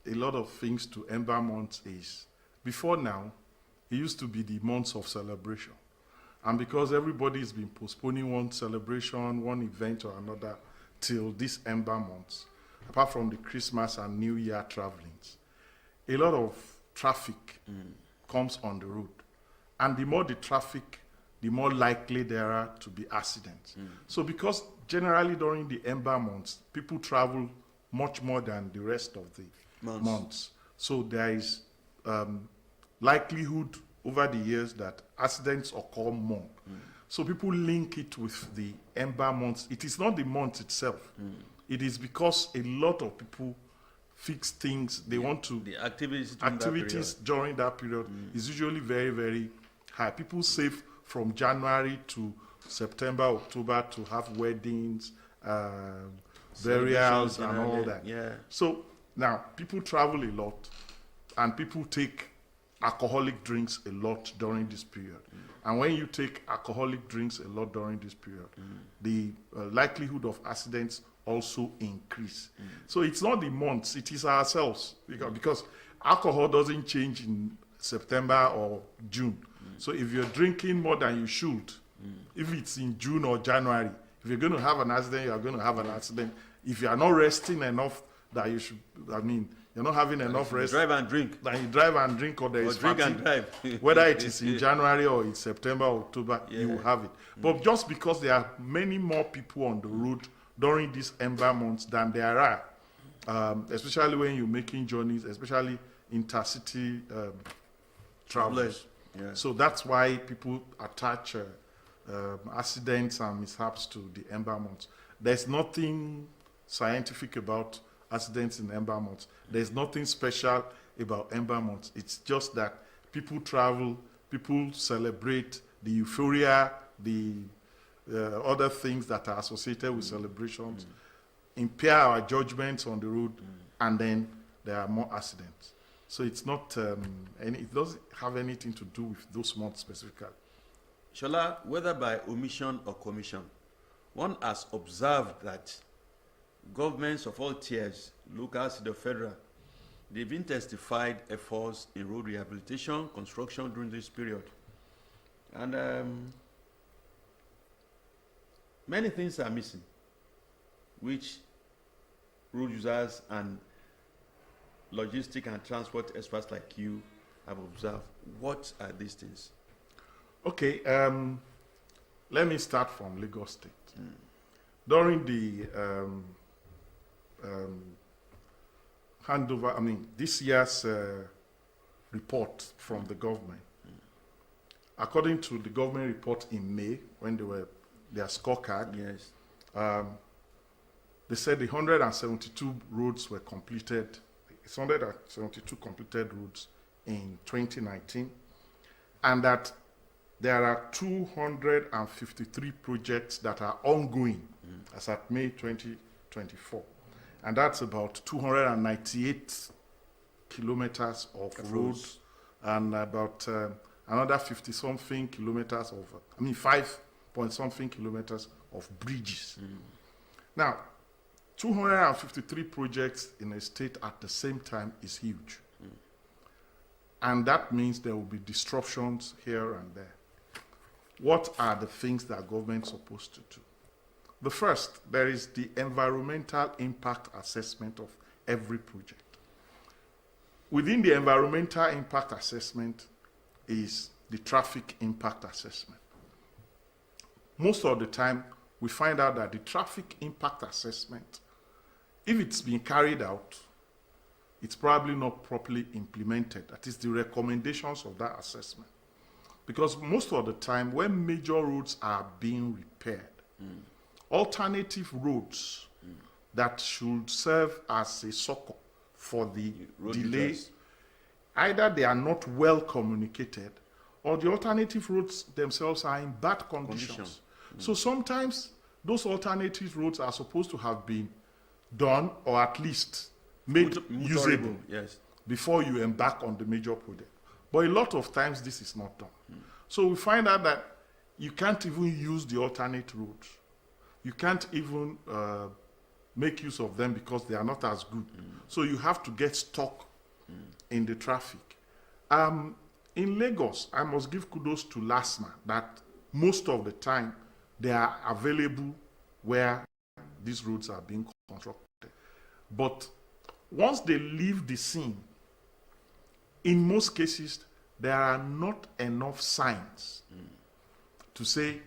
a lot of things to Ember months is, before now, it used to be the months of celebration. And because everybody's been postponing one celebration, one event or another till this Ember months, apart from the Christmas and New Year travelings, a lot of traffic comes on the road. And the more the traffic, the more likely there are to be accidents. So because generally during the Ember months, people travel much more than the rest of the months. So there is likelihood over the years that accidents occur more. So people link it with the Ember months. It is not the month itself. It is because a lot of people fix things. They want to... The activities during that period is usually very, very high. People save from January to September, October to have weddings, burials and all that. Yeah. So now people travel a lot and people take alcoholic drinks a lot during this period. And when you take alcoholic drinks a lot during this period, the likelihood of accidents also increase. So it's not the months, it is ourselves. Because alcohol doesn't change in September or June. So if you're drinking more than you should, if it's in June or January, if you're going to have an accident, you're going to have an accident. If you are not resting enough, that you should, you're not having enough rest. Drive and drink. Then you drive and drink, or there is drink fatigue. and drive. Whether it is in January or in September or October, you will have it. But just because there are many more people on the road during these Ember months than there are, especially when you're making journeys, especially intercity travels. So that's why people attach accidents and mishaps to the Ember months. There's nothing scientific about accidents in Ember months. There's nothing special about Ember months. It's just that people travel, people celebrate the euphoria, the other things that are associated with celebrations, impair our judgments on the road, and then there are more accidents. So it's not, it doesn't have anything to do with those months specifically. Shola, whether by omission or commission, one has observed that governments of all tiers, local, state, federal, they've intensified efforts in road rehabilitation, construction during this period. And many things are missing, which road users and logistic and transport experts like you have observed. What are these things? Okay, let me start from Lagos State. During the handover, this year's report from the government, according to the government report in May, when they were their scorecard, they said the 172 roads were completed. It's 172 completed roads in 2019, and that there are 253 projects that are ongoing as at May 2024. And that's about 298 kilometers of roads and about another 50-something kilometers of, 5-point-something kilometers of bridges. Now, 253 projects in a state at the same time is huge. And that means there will be disruptions here and there. What are the things that government is supposed to do? The first, there is the environmental impact assessment of every project. Within the environmental impact assessment is the traffic impact assessment. Most of the time, we find out that the traffic impact assessment, if it's been carried out, it's probably not properly implemented. That is the recommendations of that assessment. Because most of the time, when major roads are being repaired, alternative roads that should serve as a succor for the delays, either they are not well communicated, or the alternative roads themselves are in bad conditions. So sometimes those alternative roads are supposed to have been done, or at least made usable before you embark on the major project. But a lot of times this is not done. So we find out that you can't even use the alternate roads. You can't even make use of them because they are not as good. So you have to get stuck in the traffic. In Lagos, I must give kudos to LASMA that most of the time they are available where these roads are being constructed. But once they leave the scene, in most cases, there are not enough signs to say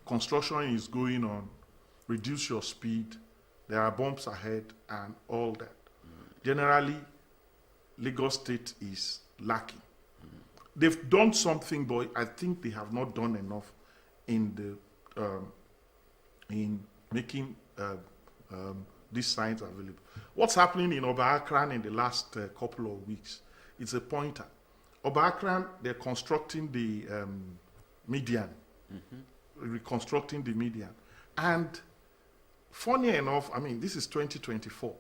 construction is going on, reduce your speed, there are bumps ahead, and all that. Generally, Lagos State is lacking. They've done something, but I think they have not done enough in making these signs available. What's happening in Oba Akran in the last couple of weeks is a pointer. Oba Akran, they're constructing the median, reconstructing the median. And funny enough, I mean, this is 2024.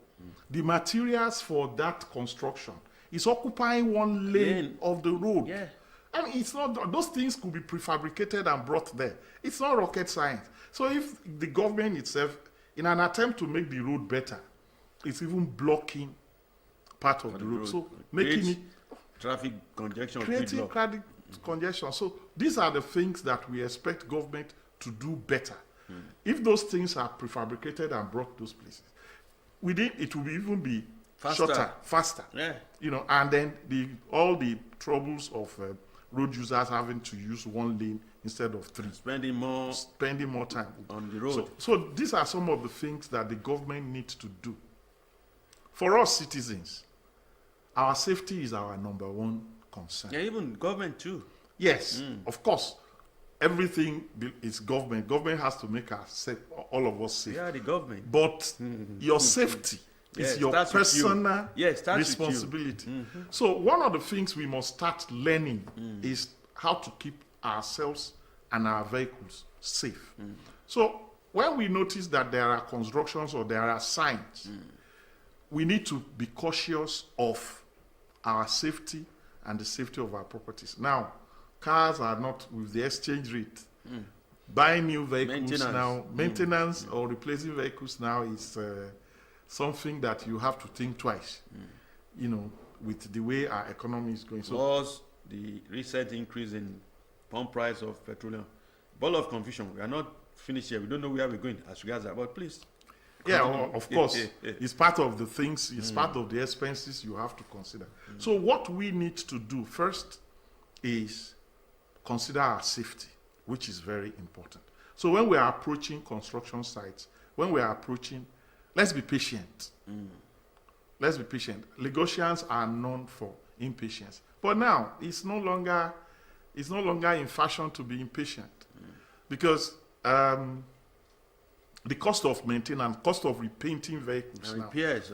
The materials for that construction is occupying one lane of the road. Yeah. I mean, it's not, those things could be prefabricated and brought there. It's not rocket science. So if the government itself, in an attempt to make the road better, it's even blocking part of the road. So making it traffic congestion, creating traffic congestion. So these are the things that we expect government to do better. If those things are prefabricated and brought those places, it will even be shorter, faster. Yeah. You know, and then all the troubles of road users having to use one lane instead of three, spending more time on the road. So these are some of the things that the government needs to do. For us citizens, our safety is our number one concern. Yeah, even government too. Yes, of course. Everything is government. Government has to make us safe, all of us safe. Yeah, the government. But your safety is your personal responsibility. So one of the things we must start learning is how to keep ourselves and our vehicles safe. So when we notice that there are constructions or there are signs, we need to be cautious of our safety and the safety of our properties. Now, cars are not with the exchange rate. Buying new vehicles maintenance or replacing vehicles now is something that you have to think twice, you know, with the way our economy is going. So, plus the recent increase in pump price of petroleum. Ball of confusion. We are not finished here. We don't know where we're going as regards that. But please. Yeah, of course. It's part of the things, it's part of the expenses you have to consider. So what we need to do first is consider our safety, which is very important. So when we are approaching construction sites, let's be patient. Let's be patient. Lagosians are known for impatience. But now, it's no longer in fashion to be impatient. Because the cost of maintenance, cost of repainting vehicles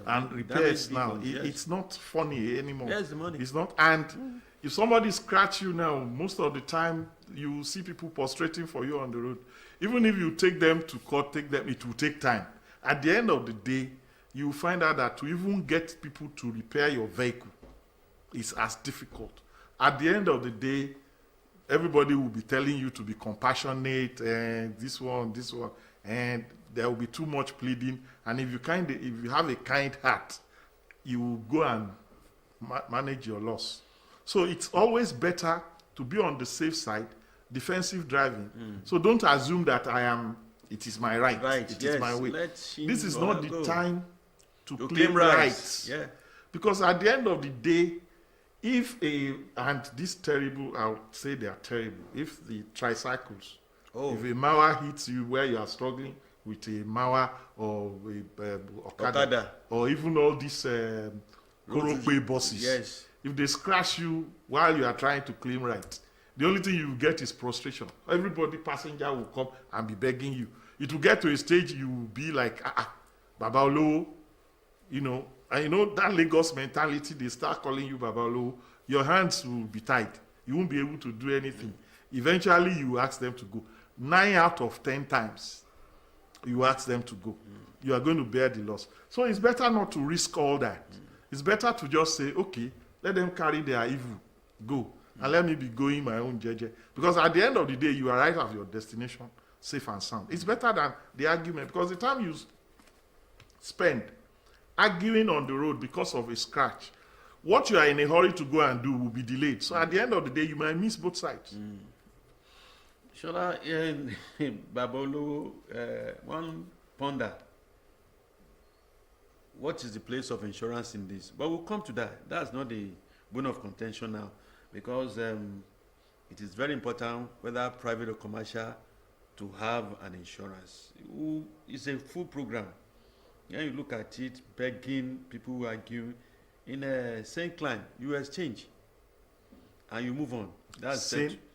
and repairs now, it's not funny anymore. Yes, the money. It's not. And if somebody scratch you now, most of the time you see people prostrating for you on the road. Even if you take them to court, it will take time. At the end of the day, you find out that to even get people to repair your vehicle is as difficult. At the end of the day, everybody will be telling you to be compassionate and this one, and there will be too much pleading. And if you have a kind heart, you will go and manage your loss. So it's always better to be on the safe side, defensive driving. So don't assume that it is my right. It is my way. This is not the time to claim rights. Yeah. Because at the end of the day, and this terrible, I would say they are terrible, if the tricycles, if a mower hits you where you are struggling with a mower or a Okada, or even all these Korope buses, if they scratch you while you are trying to claim right, the only thing you get is prostration. Everybody, passenger will come and be begging you. It will get to a stage you will be like, Baba Olo, you know, and you know that Lagos mentality, they start calling you Baba Olo, your hands will be tied. You won't be able to do anything. Eventually, you ask them to go. 9 out of 10 times, you ask them to go. You are going to bear the loss. So it's better not to risk all that. It's better to just say, okay, let them carry their evil, go. And let me be going my own jeje. Because at the end of the day, you arrive at your destination safe and sound. It's better than the argument. Because the time spend arguing on the road because of a scratch. What you are in a hurry to go and do will be delayed. So at the end of the day, you might miss both sides. Shola, Babolo, one ponder. What is the place of insurance in this? But we'll come to that. That's not the bone of contention now, because it is very important, whether private or commercial, to have an insurance. It's a full program. When you look at it, begging, people who argue, in a same climb, you exchange and you move on. That's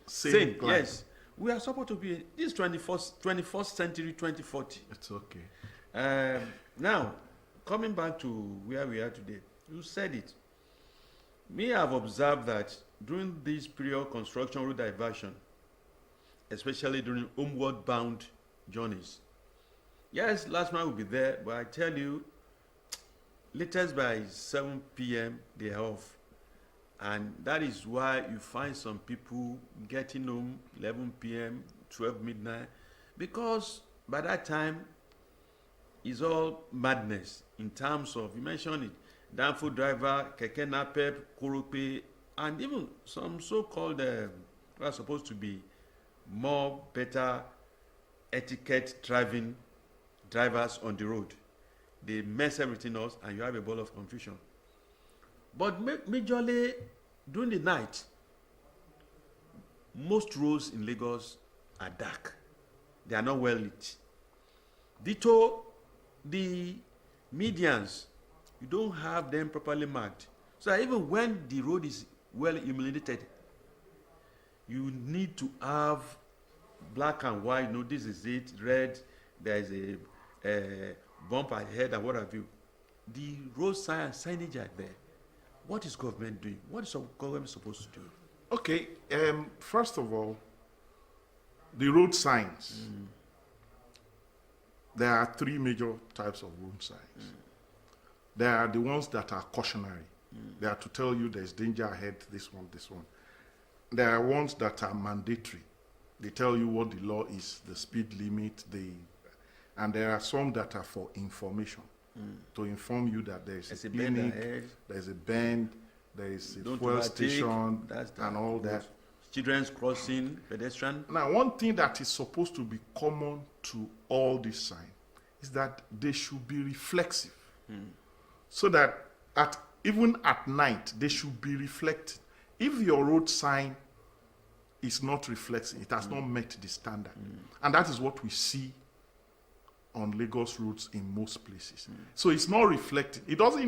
Same climb. Yes. We are supposed to be this 21st century, 2040. It's okay. Now, coming back to where we are today, you said it. Me, I've observed that during this period construction road diversion, especially during homeward bound journeys. Yes, last man will be there, but I tell you, latest by 7 p.m. they are off. And that is why you find some people getting home 11 p.m., 12 midnight, because by that time, it's all madness in terms of, you mentioned it, Danfo driver, Keke Napep, Korope, and even some so-called, who are supposed to be more better etiquette drivers on the road. They mess everything else and you have a ball of confusion. But majorly during the night, most roads in Lagos are dark. They are not well lit. Ditto, the medians, you don't have them properly marked. So that even when the road is well illuminated, you need to have black and white, this is it, red, there is a bump ahead and what have you. The road signage are there. What is government doing? What is government supposed to do? Okay, first of all, the road signs. There are three major types of road signs. There are the ones that are cautionary. They are to tell you there's danger ahead, this one, this one. There are ones that are mandatory. They tell you what the law is, the speed limit, and there are some that are for information, to inform you that there's a clinic, there's a bend, there is a fuel station, and all that. Children's crossing, pedestrian. Now, one thing that is supposed to be common to all these signs is that they should be reflexive, so that even at night, they should be reflected. If your road sign is not reflecting, it has not met the standard. And that is what we see on Lagos roads in most places. So it's not reflecting. It doesn't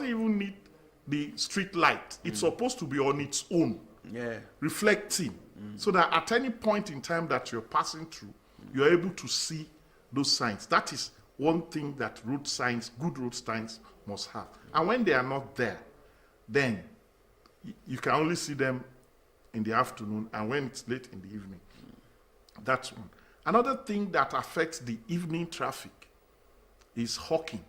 even need the street light. It's supposed to be on its own, reflecting, so that at any point in time that you're passing through, you're able to see those signs. That is one thing that road signs, good road signs, must have. And when they are not there, then you can only see them in the afternoon and when it's late in the evening. That's one. Another thing that affects the evening traffic is hawking.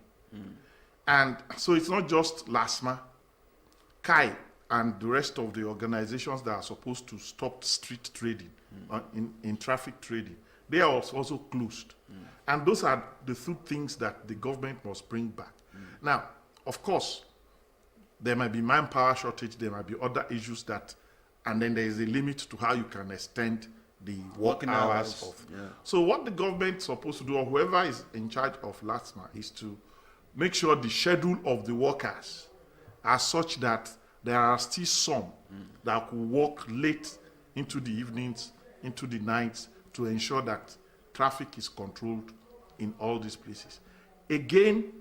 And so it's not just LASMA, KAI, and the rest of the organizations that are supposed to stop street trading, in traffic trading. They are also closed. And those are the two things that the government must bring back. Now, of course, there might be manpower shortage, there might be other issues and then there is a limit to how you can extend the working hours. So what the government is supposed to do, or whoever is in charge of LASMA, is to make sure the schedule of the workers are such that there are still some that will work late into the evenings, into the nights, to ensure that traffic is controlled in all these places. Again,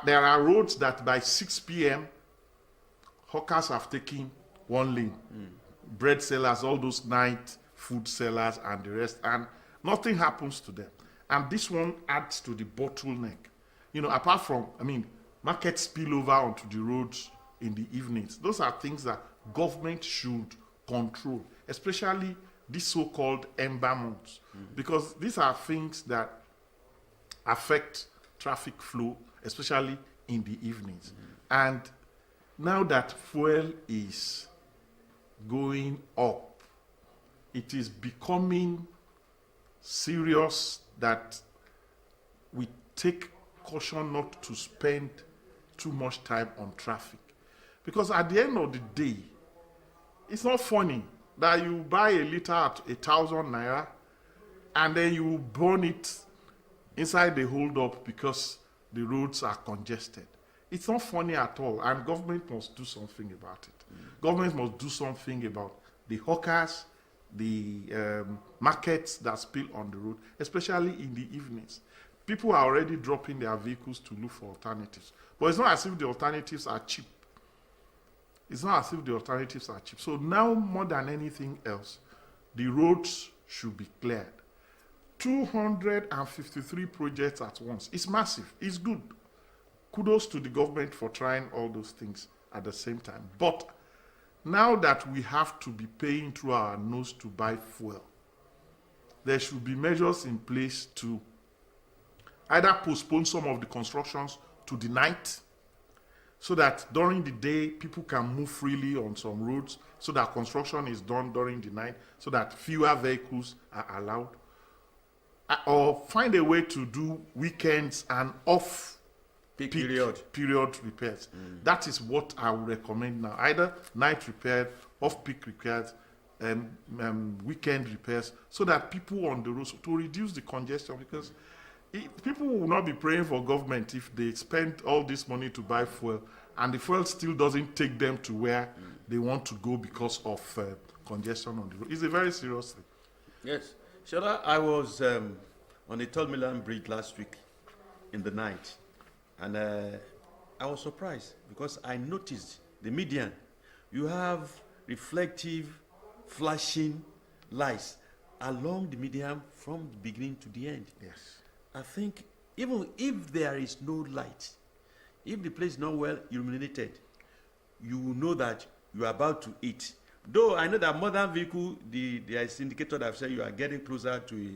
there are roads that by 6 p.m., hawkers have taken one lane. Bread sellers, all those night food sellers and the rest, and nothing happens to them. And this one adds to the bottleneck. Apart from, market spill over onto the roads in the evenings. Those are things that government should control, especially these so-called Ember months, because these are things that affect traffic flow, especially in the evenings. And now that fuel is going up, it is becoming serious that we take caution not to spend too much time on traffic. Because at the end of the day, it's not funny that you buy a liter at 1,000 naira and then you burn it inside the hold up because the roads are congested. It's not funny at all, and government must do something about it. Government must do something about the hawkers, the markets that spill on the road, especially in the evenings. People are already dropping their vehicles to look for alternatives. But it's not as if the alternatives are cheap. It's not as if the alternatives are cheap. So now, more than anything else, the roads should be cleared. 253 projects at once. It's massive. It's good. Kudos to the government for trying all those things at the same time. But now that we have to be paying through our nose to buy fuel, there should be measures in place to either postpone some of the constructions to the night, so that during the day people can move freely on some roads, so that construction is done during the night, so that fewer vehicles are allowed, or find a way to do weekends and off peak period repairs. That is what I would recommend now. Either night repair, off-peak repairs, and weekend repairs, so that people on the roads, to reduce the congestion, because people will not be praying for government if they spend all this money to buy fuel and the fuel still doesn't take them to where they want to go because of congestion on the road. It's a very serious thing. Yes. Shola, I was on the Third Mainland Bridge last week in the night, and I was surprised because I noticed the median. You have reflective, flashing lights along the median from the beginning to the end. Yes. I think even if there is no light, if the place is not well illuminated, you will know that you are about to eat. Though I know that modern vehicle, there is indicator that say you are getting closer to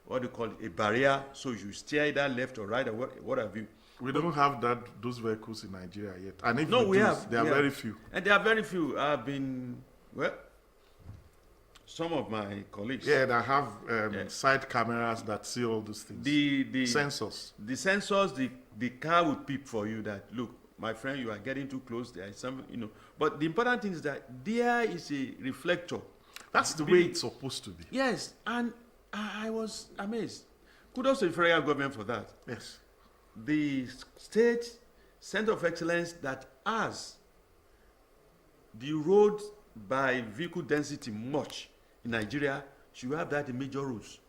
what do you call it, a barrier, so you steer either left or right or what have you. We don't have those vehicles in Nigeria yet. And if No, we do, have. There are very few. And there are very few. I've been, some of my colleagues. Yeah, that have side cameras that see all those things. The sensors. The sensors, the car will peep for you that, look, my friend, you are getting too close. There is something, But the important thing is that there is a reflector. That's the way it's supposed to be. Yes, and I was amazed. Kudos to the federal government for that. Yes. The state center of excellence that has the road by vehicle density much in Nigeria should have that in major roads.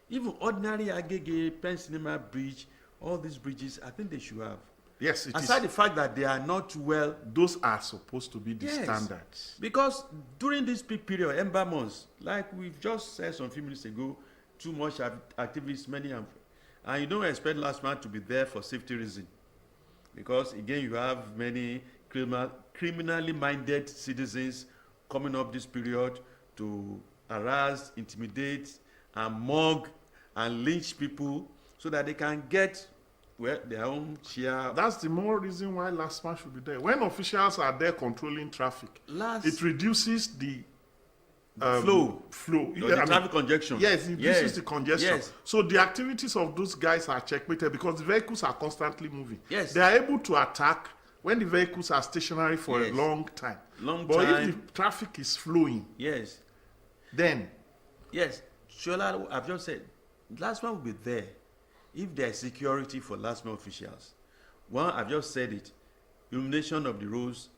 Even ordinary Agege, Penn Cinema Bridge, all these bridges, I think they should have. Yes, it Aside is. the fact that they are not well. Those are supposed to be the Yes. standards. Because during this peak period, Ember months, like we've just said some few minutes ago, too much activities, many, and you don't expect last man to be there for safety reason. Because again, you have many criminally minded citizens coming up this period to harass, intimidate, and mug and lynch people so that they can get their own share. That's the more reason why last man should be there. When officials are there controlling traffic, it reduces the flow. The traffic congestion. Yes, it reduces the congestion. Yes. So the activities of those guys are checkmated because the vehicles are constantly moving. Yes. They are able to attack when the vehicles are stationary for a long time. But if the traffic is flowing, yes, then yes. Shola, I've just said, last man will be there if there is security for last man officials. One, I've just said it, illumination of the roads,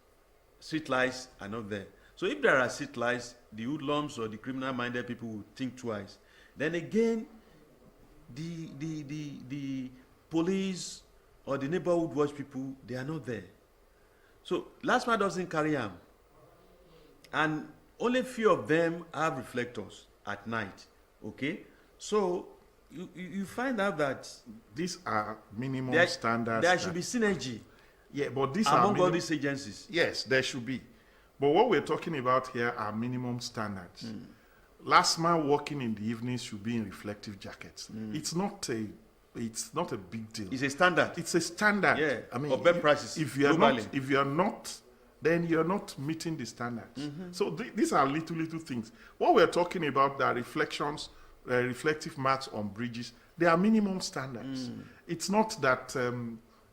street lights are not there. So if there are street lights, the hoodlums or the criminal-minded people will think twice. Then again, the police or the neighborhood watch people, they are not there. So last man doesn't carry arm. And only few of them have reflectors at night. Okay? So you find out that these are minimum standards. There should be synergy. Yeah, but these among are all these agencies. Yes, there should be. But what we're talking about here are minimum standards. Last man working in the evenings should be in reflective jackets. It's not a big deal. It's a standard. It's a standard. Yeah. I mean, of best practices. If you are not, then you're not meeting the standards. So these are little things. What we're talking about are reflections, reflective marks on bridges There are minimum standards. It's not that,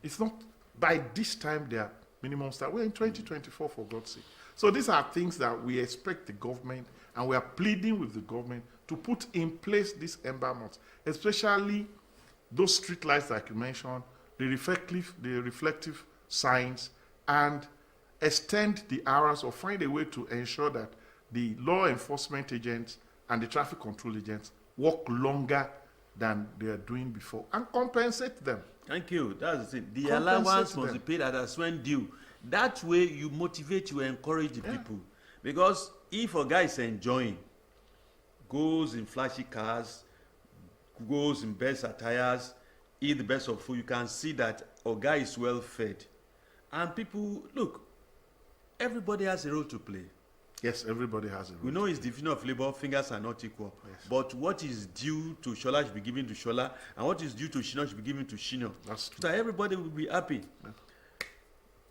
it's not by this time there are minimum standards. We're in 2024, for God's sake. So these are things that we expect the government, and we are pleading with the government to put in place these Ember months, especially those street lights like you mentioned, the reflective signs, and extend the hours, or find a way to ensure that the law enforcement agents and the traffic control agents work longer than they are doing before, and compensate them. Thank you. That's the thing. The allowance must be paid as when due. That way you motivate, you encourage the people. Because if a guy is enjoying, goes in flashy cars, goes in best attires, eat the best of food, you can see that a guy is well fed. And people, look, everybody has a role to play. Yes, everybody has a role. We know it's division of labor, fingers are not equal. Yes. But what is due to Shola should be given to Shola, and what is due to Shino should be given to Shino. That's true. So everybody will be happy. Yeah.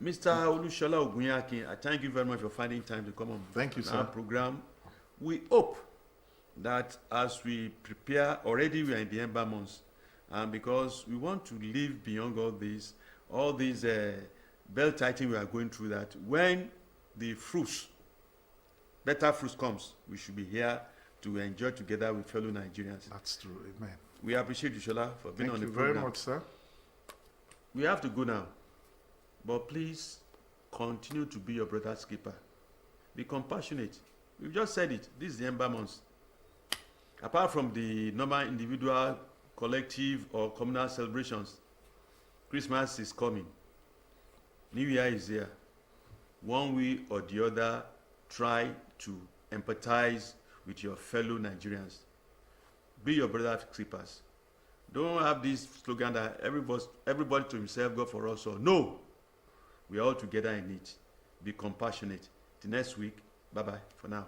Mr. Olushola Ogunyaki, I thank you very much for finding time to come on our program. We hope that as we prepare, already we are in the Ember months, and because we want to live beyond all these belt tightening we are going through, that when the fruits, better fruits comes, we should be here to enjoy together with fellow Nigerians. That's true. Amen. We appreciate you, Shola, for being on the program. Thank you very much, sir. We have to go now, but please continue to be your brother's keeper. Be compassionate. We've just said it. This is the Ember months. Apart from the normal individual, collective, or communal celebrations, Christmas is coming. New Year is here. One way or the other, try to empathize with your fellow Nigerians. Be your brother's keepers. Don't have this slogan that everybody to himself, God for us. Or no, we are all together in it. Be compassionate. Till next week, bye-bye for now.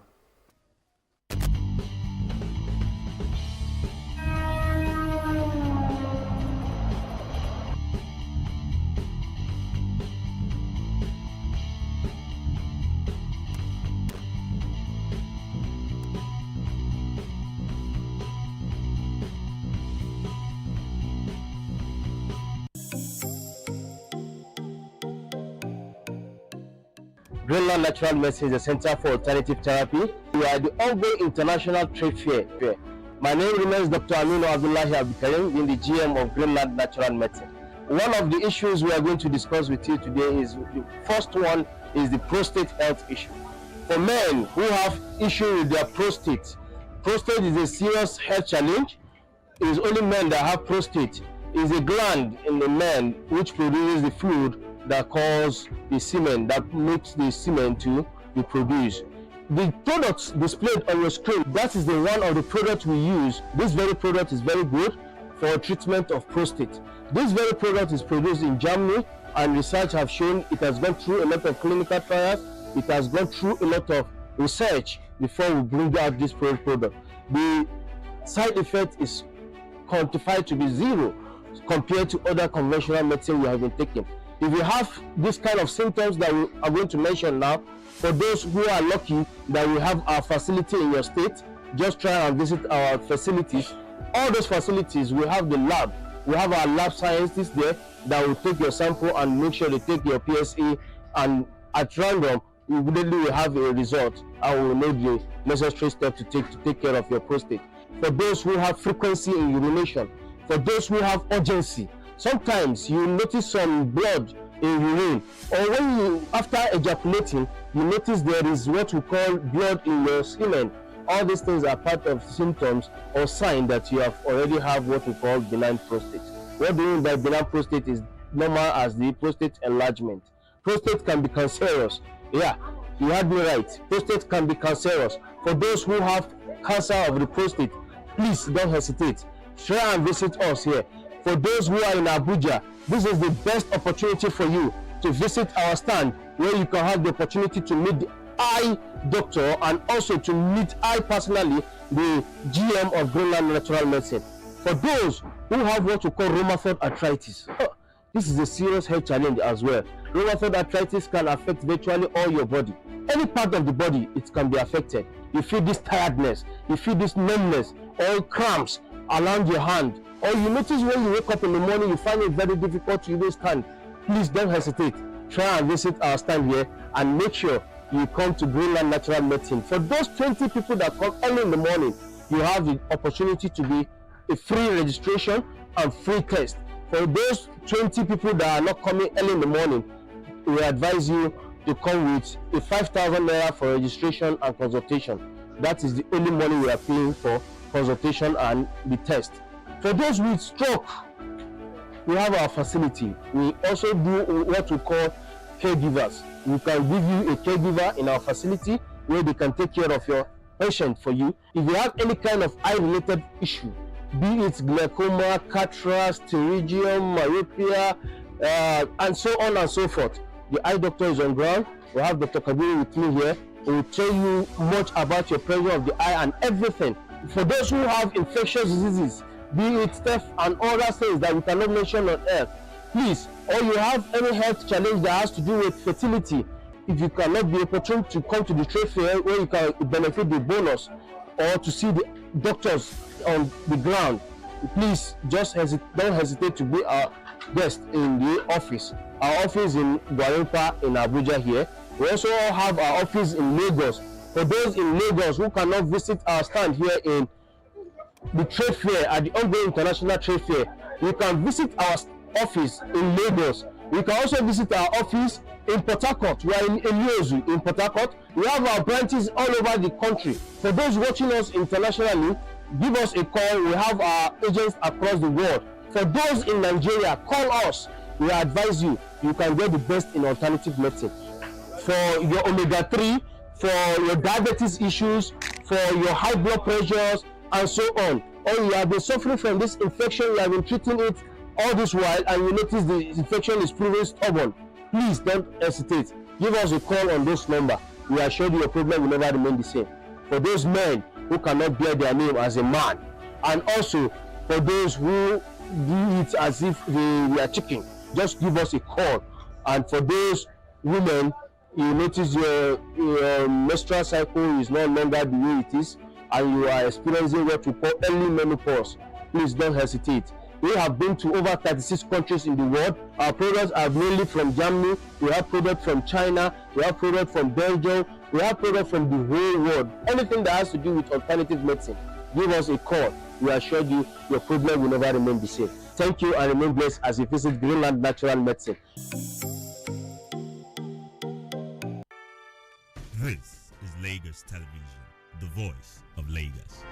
Greenland Natural Medicine is a center for alternative therapy. We are the ongoing international trade fair. My name remains Dr. Aminu Abdullahi Abikarim, being the GM of Greenland Natural Medicine. One of the issues we are going to discuss with you today is, the first one is the prostate health issue. For men who have issue with their prostate is a serious health challenge. It is only men that have prostate. It is a gland in the man which produces the fluid that cause the semen, that makes the semen to be produced. The products displayed on your screen, that is the one of the products we use. This very product is very good for treatment of prostate. This very product is produced in Germany, and research have shown it has gone through a lot of clinical trials. It has gone through a lot of research before we bring out this product. The side effect is quantified to be zero compared to other conventional medicine we have been taking. If you have this kind of symptoms that we are going to mention now, for those who are lucky that we have our facility in your state, just try and visit our facilities. All those facilities, we have the lab. We have our lab scientists there that will take your sample and make sure they take your PSA, and at random, we immediately will have a result and we will know the necessary steps to take care of your prostate. For those who have frequency in urination, for those who have urgency, sometimes you notice some blood in urine, or when you, after ejaculating, you notice there is what we call blood in your semen. All these things are part of symptoms or sign that you have already have what we call benign prostate. What we mean by benign prostate is normal as the prostate enlargement. Prostate can be cancerous. Yeah, you had me right. Prostate can be cancerous. For those who have cancer of the prostate, please don't hesitate. Try and visit us here. For those who are in Abuja, this is the best opportunity for you to visit our stand, where you can have the opportunity to meet the eye doctor, and also to meet I personally, the GM of Greenland Natural Medicine. For those who have what we call rheumatoid arthritis, this is a serious health challenge as well. Rheumatoid arthritis can affect virtually all your body. Any part of the body, it can be affected. You feel this tiredness, you feel this numbness, or cramps around your hand, or you notice when you wake up in the morning, you find it very difficult to even stand, please don't hesitate. Try and visit our stand here and make sure you come to Greenland Natural Medicine. For those 20 people that come early in the morning, you have the opportunity to be a free registration and free test. For those 20 people that are not coming early in the morning, we advise you to come with a 5,000 naira for registration and consultation. That is the only money we are paying for consultation and the test. For those with stroke, we have our facility. We also do what we call caregivers. We can give you a caregiver in our facility where they can take care of your patient for you. If you have any kind of eye-related issue, be it glaucoma, cataract, pterygium, myopia, and so on and so forth, the eye doctor is on ground. We have Dr. Kabiru with me here. He will tell you much about your pressure of the eye and everything. For those who have infectious diseases, be it staph and other things that we cannot mention on air, please, or you have any health challenge that has to do with fertility, if you cannot be opportune to come to the trade fair where you can benefit the bonus or to see the doctors on the ground, please just don't hesitate to be our guest in the office. Our office in Gwarimpa in Abuja here. We also have our office in Lagos. For those in Lagos who cannot visit our stand here in the trade fair at the ongoing international trade fair, you can visit our office in Lagos. You can also visit our office in Port Harcourt. We are in Erroneous in Port Harcourt. We have our branches all over the country. For those watching us internationally, give us a call. We have our agents across the world. For those in Nigeria, call us. We advise you, you can get the best in alternative medicine. For your omega-3, for your diabetes issues, for your high blood pressures, and so on. Or you have been suffering from this infection, you have been treating it all this while, and you notice the infection is proving stubborn. Please don't hesitate. Give us a call on this number. We assure you your problem will never remain the same. For those men who cannot bear their name as a man, and also for those who do it as if they are chicken, just give us a call. And for those women, you notice your menstrual cycle is no longer the way it is, and you are experiencing what we call early menopause, please don't hesitate. We have been to over 36 countries in the world. Our products are mainly from Germany. We have products from China. We have products from Belgium. We have products from the whole world. Anything that has to do with alternative medicine, give us a call. We assure you your problem will never remain the same. Thank you and remain blessed as you visit Greenland Natural Medicine. This is Lagos Television, the voice of Lagos.